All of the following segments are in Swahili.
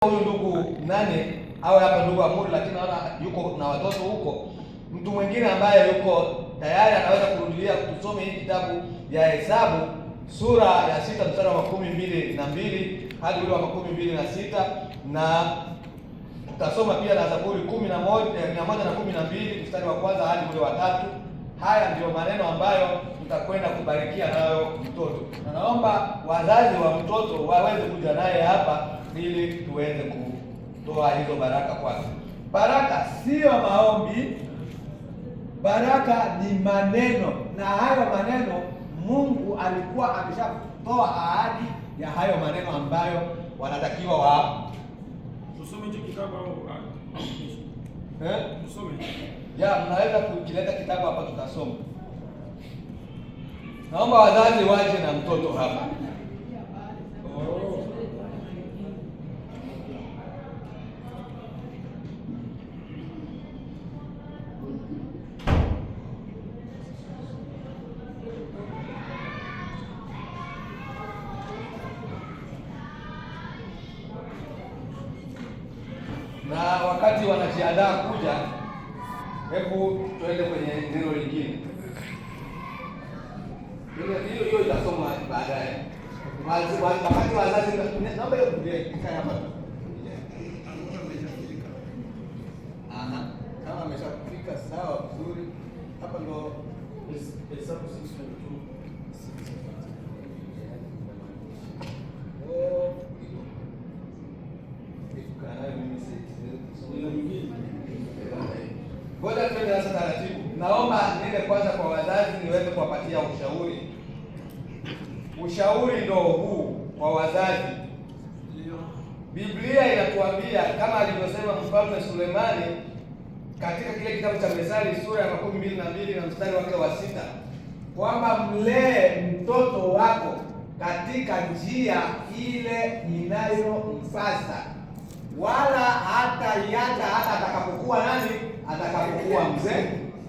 Huyu ndugu nane awe hapa ndugu Amuri, lakini naona yuko na watoto huko. Mtu mwingine ambaye yuko tayari anaweza kurudia kusoma hii kitabu ya Hesabu sura ya 6 mstari wa 12 hadi ule wa 26, na tutasoma pia na Zaburi 112 mstari wa kwanza hadi ule wa 3. Haya ndio maneno ambayo tutakwenda kubarikia nayo mtoto, na naomba wazazi wa mtoto waweze kuja naye hapa ili tuweze kutoa hizo baraka kwake. Baraka sio maombi, baraka ni maneno, na hayo maneno Mungu alikuwa ameshatoa ahadi ya hayo maneno ambayo wanatakiwa wa tusome hicho kitabu au tusome. Mnaweza kukileta kitabu hapa tutasoma. Naomba wazazi waje na mtoto hapa. Na wakati wanajiandaa kuja, hebu tuende kwenye neno lingine. Hiyo itasoma baadaye. Wakati wazazi naomba hiyo kukaa hapa. Kama ameshafika sawa vizuri. Hapa ndo Hesabu 6:22. Ngoja twende sasa taratibu. Naomba niende kwanza kwa wazazi niweze kuwapatia ushauri. Ushauri ndio huu kwa wazazi. Biblia inatuambia kama alivyosema Mfalme Sulemani katika kile kitabu cha Methali sura ya 22 na mstari wake wa 6, kwamba mlee mtoto wako katika njia ile inayompasa, wala hata iacha hata atakapokuwa nani? Atakapokuwa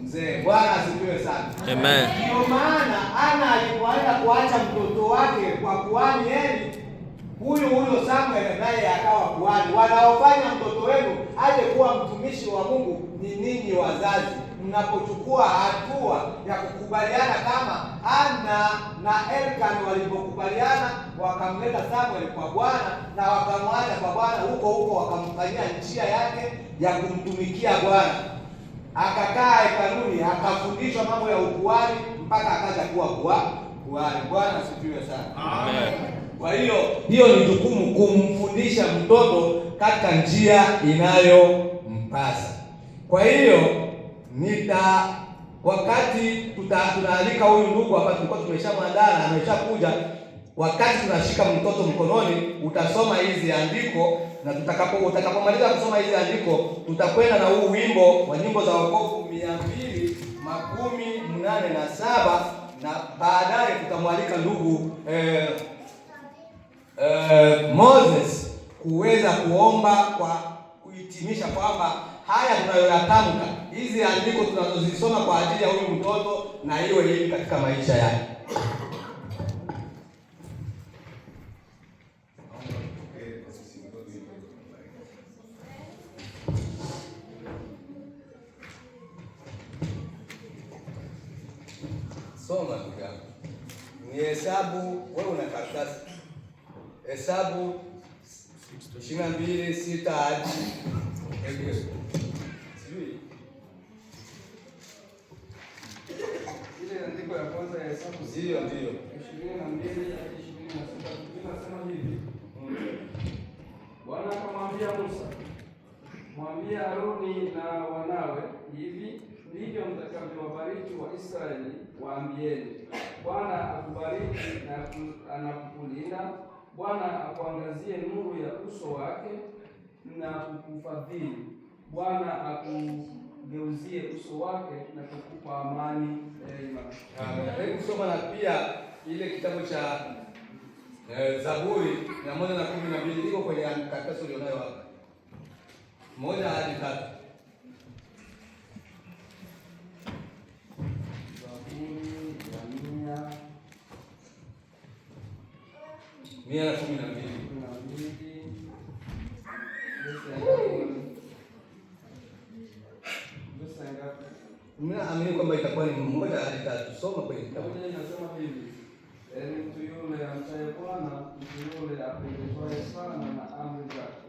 mzee. Bwana asifiwe sana. Amen. Ndio maana Ana alipoenda kuacha mtoto wake kwa kuhani Eli, huyo Samuel naye akawa kuhani. Wanaofanya mtoto wenu aje kuwa mtumishi wa Mungu ni ninyi wazazi, mnapochukua hatua ya kukubaliana kama Ana na Elkana walipokubaliana, wakamleta Samuel kwa Bwana na wakamwacha kwa Bwana, huko wakamfanyia njia yake ya kumtumikia Bwana. Akakaa hekaluni, akafundishwa mambo ya ukuhani mpaka akaja kuwa kuhani. Bwana asifiwe sana. Amen. Kwa hiyo ni jukumu kumfundisha mtoto katika njia inayompasa. Kwa hiyo wakati tunaalika huyu ndugu hapa, tulikuwa tumeshamwandaa na ameshakuja. Wakati tunashika mtoto mkononi, utasoma hizi andiko, na utakapomaliza kusoma hizi andiko, tutakwenda na huu wimbo wa nyimbo za wokovu 287, na baadaye tutamwalika ndugu Moses kuweza kuomba kwa kuhitimisha kwamba haya tunayoyatamka, hizi andiko tunazozisoma kwa ajili ya huyu mtoto, na iwe hivi katika maisha yake. Soma ndugu yangu. Ni Hesabu, wewe una karatasi. Hesabu 22:6 hadi sijui. Ile andiko ya kwanza ya Hesabu ndio 22 hadi 26 inasema hivi. Bwana akamwambia Musa, mwambie Aroni na wanawe, hivi ndivyo mtakavyowabariki Waisraeli, waambieni, Bwana akubariki na anakulinda, Bwana akuangazie nuru ya uso wake na kukufadhili, Bwana akugeuzie uso wake na kukupa amani daima. Amen. Kusoma na pia ile kitabu cha Zaburi 112 iko kwenye karatasi ulionayo hapa. 1 hadi 3. Zaburi ya 112. Naamini kwamba itakuwa ni mmoja atatusoma kwenye kitabu. Inasema hivi: Heri mtu yule amchaye Bwana, mtu yule apendezwaye sana na amri zake.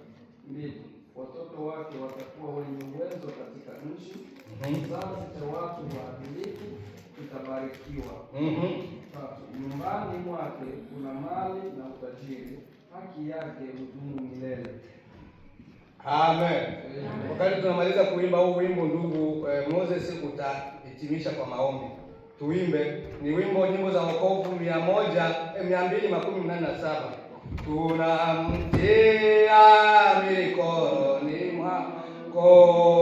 2. Watoto wake watakuwa wenye uwezo katika nchi. Kizazi cha watu waadilifu kitabarikiwa. 3. Nyumbani mwake kuna mali na utajiri, haki yake hudumu milele. Amen. Wakati tunamaliza kuimba huu wimbo, ndugu Moses, utahitimisha kwa maombi. Tuimbe ni wimbo nyimbo za wokovu 287. Tunamtia mikononi mwako